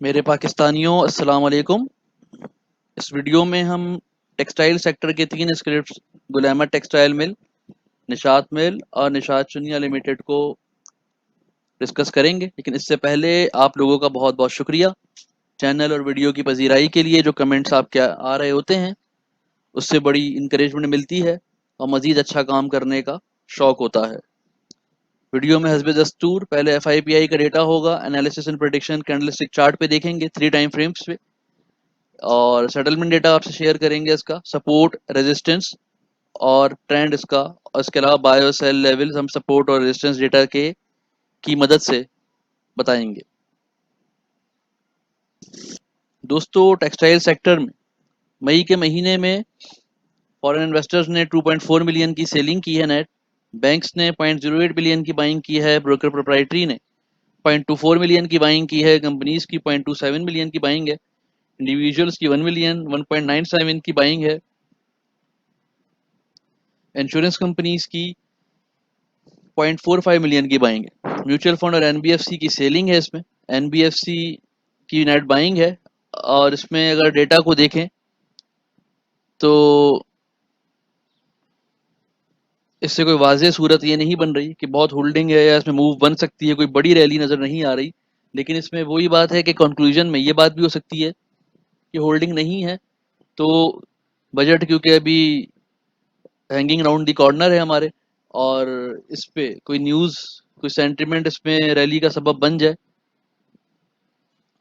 मेरे पाकिस्तानियों अस्सलाम वालेकुम। इस वीडियो में हम टेक्सटाइल सेक्टर के 3 स्क्रिप्ट्स गुलामा टेक्सटाइल मिल, निशात मिल और निशात चुनिया लिमिटेड को डिस्कस करेंगे। लेकिन इससे पहले आप लोगों का बहुत बहुत शुक्रिया चैनल और वीडियो की पजीराई के लिए। जो कमेंट्स आपके आ रहे होते हैं उससे बड़ी इंकरेजमेंट मिलती है और मज़ीद अच्छा काम करने का शौक़ होता है। वीडियो में हस्ब दस्तूर पहले FIPI का डेटा होगा, analysis and prediction candlestick chart पे देखेंगे 3 टाइम फ्रेम्स पे, और सेटलमेंट डेटा आपसे शेयर करेंगे, इसका सपोर्ट रेजिस्टेंस और ट्रेंड इसका। और इसके अलावा बायो सेल लेवल्स हम सपोर्ट और रेजिस्टेंस डेटा के की मदद से बताएंगे। दोस्तों, टेक्सटाइल सेक्टर में मई के महीने में फॉरेन इन्वेस्टर्स ने 2.4 मिलियन की सेलिंग की है नेट, बैंक्स ने 0.08 बिलियन की बाइंग की है, ब्रोकर प्रोप्राइटरी ने 0.24 मिलियन की बाइंग की है, कंपनीज की 0.27 मिलियन की बाइंग है, इंडिविजुअल्स की 1 मिलियन 1.97 की बाइंग है, इंश्योरेंस कंपनीज की 0.45 मिलियन की बाइंग है, म्यूचुअल फंड और NBFC की सेलिंग है। इसमें NBFC की नेट बाइंग है। और इसमें अगर डेटा को देखें तो इससे कोई वाज़ेह सूरत ये नहीं बन रही कि बहुत होल्डिंग है या इसमें मूव बन सकती है, कोई बड़ी रैली नज़र नहीं आ रही। लेकिन इसमें वही बात है कि कंक्लूजन में ये बात भी हो सकती है कि होल्डिंग नहीं है, तो बजट क्योंकि अभी हैंगिंग राउंड दी कॉर्नर है हमारे, और इस पे कोई न्यूज़, कोई सेंटिमेंट इसमें रैली का सबब बन जाए।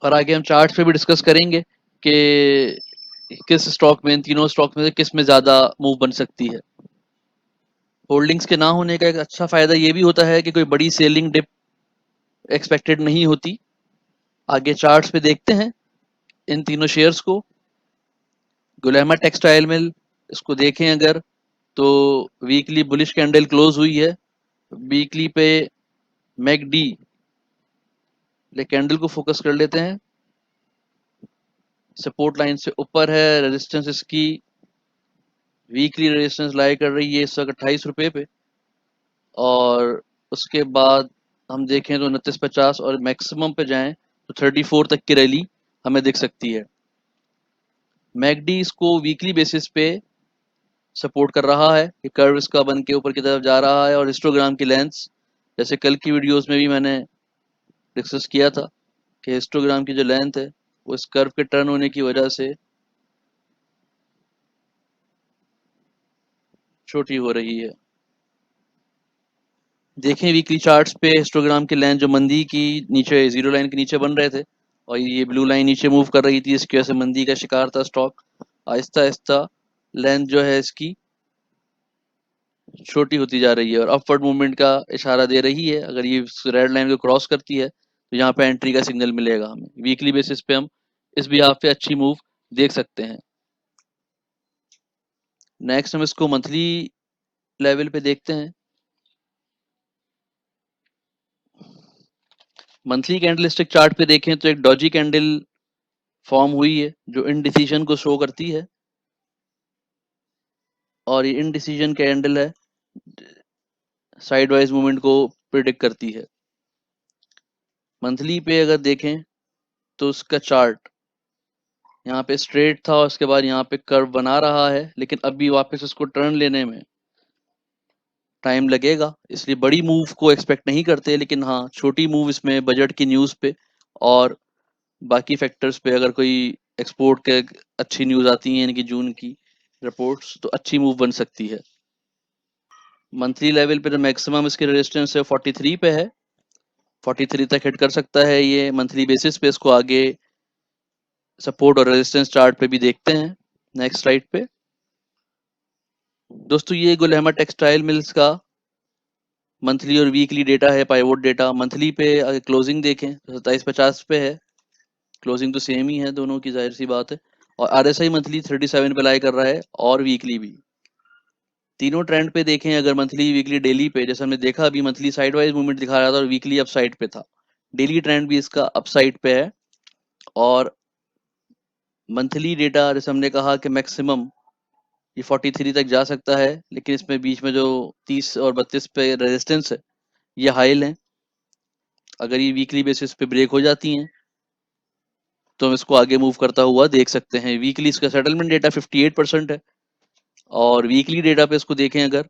और आगे हम चार्ट्स पे भी डिस्कस करेंगे कि किस स्टॉक में, इन तीनों स्टॉक में से किस में ज़्यादा मूव बन सकती है। होल्डिंग्स के ना होने का एक अच्छा फ़ायदा ये भी होता है कि कोई बड़ी सेलिंग डिप एक्सपेक्टेड नहीं होती। आगे चार्ट्स पे देखते हैं इन तीनों शेयर्स को। गुलामा टेक्सटाइल मिल, इसको देखें अगर तो वीकली बुलिश कैंडल क्लोज हुई है। वीकली पे मैकडी ले कैंडल को फोकस कर लेते हैं, सपोर्ट लाइन से ऊपर है, रेजिस्टेंस इसकी वीकली रेजिस्टेंस लाई कर रही है इस वक्त 28 रुपये पे। और उसके बाद हम देखें तो 29.50 और मैक्सिमम पे जाएं तो 34 तक की रैली हमें दिख सकती है। मैकडी इसको वीकली बेसिस पे सपोर्ट कर रहा है कि कर्व इसका बन के ऊपर की तरफ जा रहा है। और हिस्टोग्राम की लेंथ्स, जैसे कल की वीडियोस में भी मैंने डिस्कस किया था कि हिस्टोग्राम की जो लेंथ है वो इस कर्व के टर्न होने की वजह से छोटी हो रही है। देखें वीकली चार्ट्स पे हिस्टोग्राम की लाइन जो मंदी की नीचे, जीरो लाइन के नीचे बन रहे थे, और ये ब्लू लाइन नीचे मूव कर रही थी, इसकी वजह से मंदी का शिकार था स्टॉक। आहिस्ता आहिस्ता लेंथ जो है इसकी छोटी होती जा रही है और अपवर्ड मूवमेंट का इशारा दे रही है। अगर ये रेड लाइन को क्रॉस करती है तो यहाँ पे एंट्री का सिग्नल मिलेगा हमें। वीकली बेसिस पे हम इस बिहाफ पे अच्छी मूव देख सकते हैं। नेक्स्ट हम इसको मंथली लेवल पे देखते हैं। मंथली कैंडलस्टिक चार्ट पे देखें तो एक डॉजी कैंडल फॉर्म हुई है जो इनडिसीजन को शो करती है, और ये इनडिसीजन कैंडल है, साइडवाइज मूवमेंट को प्रिडिक्ट करती है। मंथली पे अगर देखें तो उसका चार्ट यहाँ पे स्ट्रेट था और उसके बाद यहाँ पे कर्व बना रहा है, लेकिन अभी वापस उसको टर्न लेने में टाइम लगेगा, इसलिए बड़ी मूव को एक्सपेक्ट नहीं करते। लेकिन हाँ, छोटी मूव इसमें बजट की न्यूज़ पे और बाकी फैक्टर्स पे, अगर कोई एक्सपोर्ट के अच्छी न्यूज़ आती हैं, इनकी जून की रिपोर्ट्स, तो अच्छी मूव बन सकती है। मंथली लेवल पे जो मैक्सिमम इसकी रेजिस्टेंस है 43 पे है, 43 तक हिट कर सकता है ये मंथली बेसिस पे। इसको आगे सपोर्ट और रेजिस्टेंस चार्ट पे भी देखते हैं नेक्स्ट स्लाइड पे। दोस्तों, ये गुलामा टेक्सटाइल मिल्स का मंथली और वीकली डेटा है, पाइवोट डेटा। मंथली पे अगर क्लोजिंग देखें तो 27.50 पे है, क्लोजिंग तो सेम ही है दोनों की, जाहिर सी बात है। और RSI मंथली 37 पे लाई कर रहा है, और वीकली भी। तीनों ट्रेंड पे देखें अगर मंथली, वीकली, डेली पे, जैसे हमने देखा अभी मंथली साइडवाइज मूवमेंट दिखा रहा था और वीकली अप साइड पे था, डेली ट्रेंड भी इसका अप साइड पे है। और मंथली डेटा जैसे हमने कहा कि मैक्सिमम ये 43 तक जा सकता है, लेकिन इसमें बीच में जो 30 और 32 पे रेजिस्टेंस है ये हाई है। अगर ये वीकली बेसिस पे ब्रेक हो जाती हैं तो हम इसको आगे मूव करता हुआ देख सकते हैं। वीकली इसका सेटलमेंट डेटा 58% है, और वीकली डेटा पे इसको देखें अगर,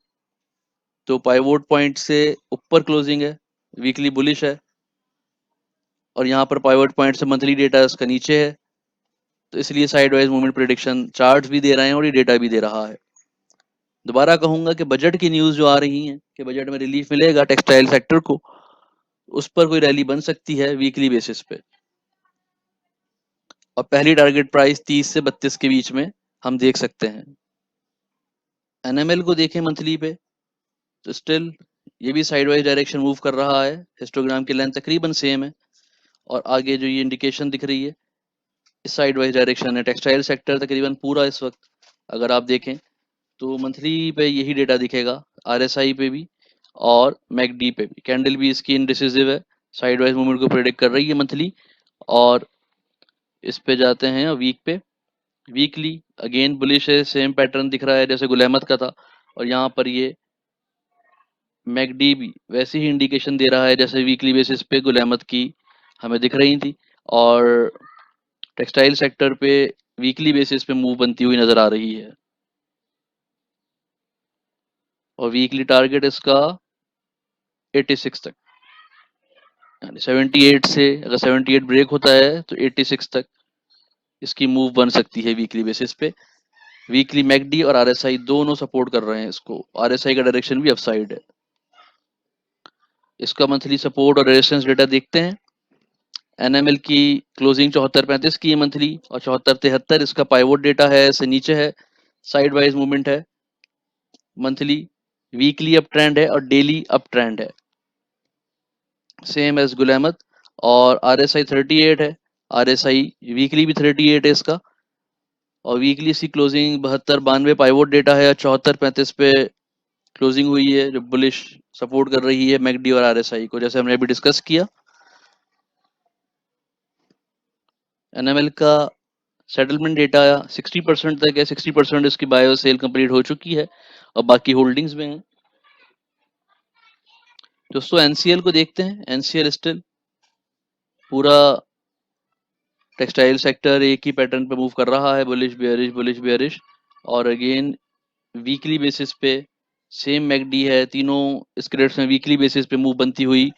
तो पाइवोट पॉइंट से ऊपर क्लोजिंग है, वीकली बुलिश है, और यहाँ पर पाइवोट पॉइंट से मंथली डेटा इसका नीचे है, तो इसलिए साइडवाइज मूवमेंट प्रेडिक्शन चार्ट्स भी दे रहे हैं और ये डेटा भी दे रहा है। दोबारा कहूंगा कि बजट की न्यूज़ जो आ रही हैं कि बजट में रिलीफ मिलेगा टेक्सटाइल सेक्टर को, उस पर कोई रैली बन सकती है वीकली बेसिस पे, और पहली टारगेट प्राइस 30 से 32 के बीच में हम देख सकते हैं। एनएमएल को देखें मंथली पे, तो स्टिल ये भी साइडवाइज डायरेक्शन मूव कर रहा है, हिस्टोग्राम की लेंथ तकरीबन सेम है, और आगे जो ये इंडिकेशन दिख रही है इस साइडवाइज डायरेक्शन है। टेक्सटाइल सेक्टर तकरीबन पूरा इस वक्त अगर आप देखें तो मंथली पे यही डेटा दिखेगा, आरएसआई पे भी और मैकडी पे भी। कैंडल भी इसकी इंडिसिसिव है, साइडवाइज मूवमेंट को प्रेडिक्ट कर रही है मंथली। और इस पे जाते हैं वीक पे, वीकली अगेन बुलिश है, सेम पैटर्न दिख रहा है जैसे गुल अहमद का था, और यहाँ पर ये मैकडी भी वैसे ही इंडिकेशन दे रहा है जैसे वीकली बेसिस पे गुल अहमद की हमें दिख रही थी, और टेक्सटाइल सेक्टर पे वीकली बेसिस पे मूव बनती हुई नजर आ रही है, और वीकली टारगेट इसका 86 तक, यानी 78 से अगर 78 ब्रेक होता है तो 86 तक इसकी मूव बन सकती है वीकली बेसिस पे। वीकली मैकडी और आरएसआई दोनों सपोर्ट कर रहे हैं इसको, आरएसआई का डायरेक्शन भी अपसाइड है। इसका मंथली सपोर्ट और रेजिस्टेंस डेटा देखते हैं। एनएमएल की क्लोजिंग 74.35 की है मंथली, और 74.73 इसका पाइवोट डेटा है, इससे नीचे है, साइड वाइज मूवमेंट है मंथली। वीकली अप ट्रेंड है और डेली अप ट्रेंड है, सेम एज गुल अहमद। और आरएसआई 38 है, आरएसआई वीकली भी 38 है इसका, और वीकली इसकी क्लोजिंग 72-92 पाइवोट डेटा है, 74.35 पे क्लोजिंग हुई है, जो बुलिश सपोर्ट कर रही है मैकडी और आरएसआई को, जैसे हमने अभी डिस्कस किया। एनएमएल का सेटलमेंट डेटा 60% तक है, 60% इसकी बायो सेल कंप्लीट हो चुकी है, और बाकी होल्डिंग्स में है। दोस्तों एनसीएल को देखते हैं। एनसीएल स्टिल पूरा टेक्सटाइल सेक्टर एक ही पैटर्न पे मूव कर रहा है, बुलिश बेयरिश बुलिश बेयरिश, और अगेन वीकली बेसिस पे सेम मैकडी है, तीनों स्क्रिप्ट्स में वीकली बेसिस पे मूव बनती हुई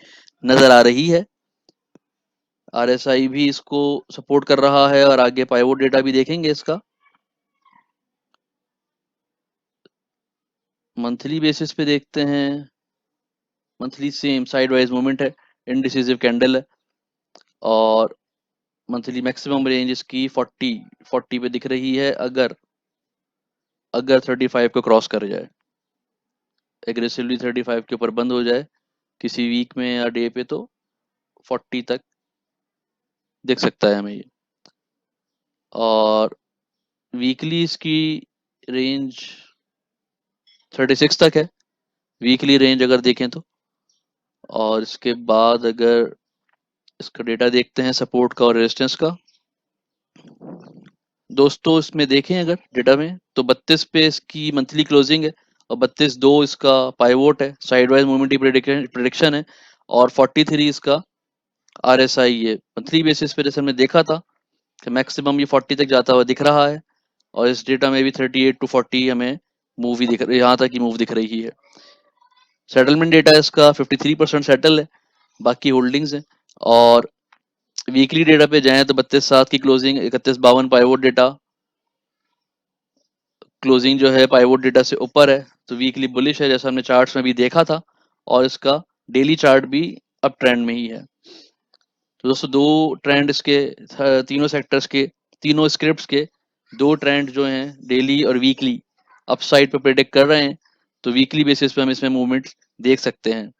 नजर आ रही है। आरएसआई भी इसको सपोर्ट कर रहा है, और आगे पाइवोट डेटा भी देखेंगे इसका। मंथली बेसिस पे देखते हैं, मंथली सेम साइडवाइज मूवमेंट है, इनडिसिसिव कैंडल है, और मंथली मैक्सिमम रेंज इसकी 40 पे दिख रही है, अगर 35 को क्रॉस कर जाए, एग्रेसिवली 35 के ऊपर बंद हो जाए किसी वीक में या डे पे, तो 40 तक दिख सकता है हमें ये। और वीकली इसकी रेंज 36 तक है, वीकली रेंज अगर देखें तो। और इसके बाद अगर इसका डेटा देखते हैं सपोर्ट का और रेजिस्टेंस का, दोस्तों इसमें देखें अगर डेटा में, तो 32 पे इसकी मंथली क्लोजिंग है, और 32.2 इसका पाइवोट है, साइडवाइज मूवमेंट की प्रिडिक्शन है, और 43 इसका आरएसआई है। मंथली बेसिस पे जैसे हमने देखा था कि मैक्सिमम ये 40 तक जाता हुआ दिख रहा है, और इस डेटा में भी 38 टू 40 हमें मूवी दिख रही, यहाँ तक की मूव दिख रही है। सेटलमेंट डेटा इसका 53% सेटल है, बाकी होल्डिंग्स है। और वीकली डेटा पे जाएं तो 32.7 की क्लोजिंग, 31.52 पाइवोट डेटा, क्लोजिंग जो है पाइवोट डेटा से ऊपर है, तो वीकली बुलिश है जैसा हमने चार्ट्स में भी देखा था, और इसका डेली चार्ट भी अप ट्रेंड में ही है। तो दोस्तों दो ट्रेंड इसके, तीनों सेक्टर्स के, तीनों स्क्रिप्ट्स के दो ट्रेंड जो हैं डेली और वीकली अपसाइड पे प्रेडिक्ट कर रहे हैं, तो वीकली बेसिस पे हम इसमें मूवमेंट देख सकते हैं।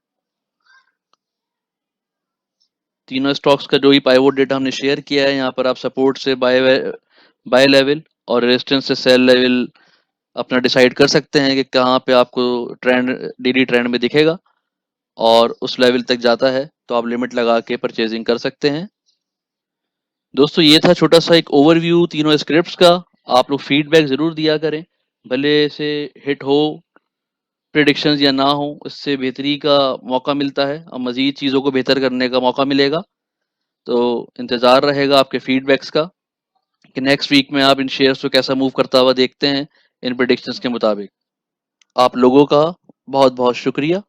तीनों स्टॉक्स का जो ही पाइवोट डेटा हमने शेयर किया है, यहाँ पर आप सपोर्ट से बाय लेवल और रेजिस्टेंस से सेल लेवल अपना डिसाइड कर सकते हैं कि कहाँ पे आपको ट्रेंड डेली ट्रेंड में दिखेगा, और उस लेवल तक जाता है तो आप लिमिट लगा के परचेजिंग कर सकते हैं। दोस्तों ये था छोटा सा एक ओवरव्यू तीनों स्क्रिप्ट्स का। आप लोग फीडबैक ज़रूर दिया करें, भले से हिट हो प्रिडिक्शंस या ना हो, इससे बेहतरी का मौका मिलता है और मज़ीद चीज़ों को बेहतर करने का मौका मिलेगा। तो इंतज़ार रहेगा आपके फीडबैक्स का कि नेक्स्ट वीक में आप इन शेयर्स को कैसा मूव करता हुआ देखते हैं इन प्रेडिक्शंस के मुताबिक। आप लोगों का बहुत-बहुत शुक्रिया।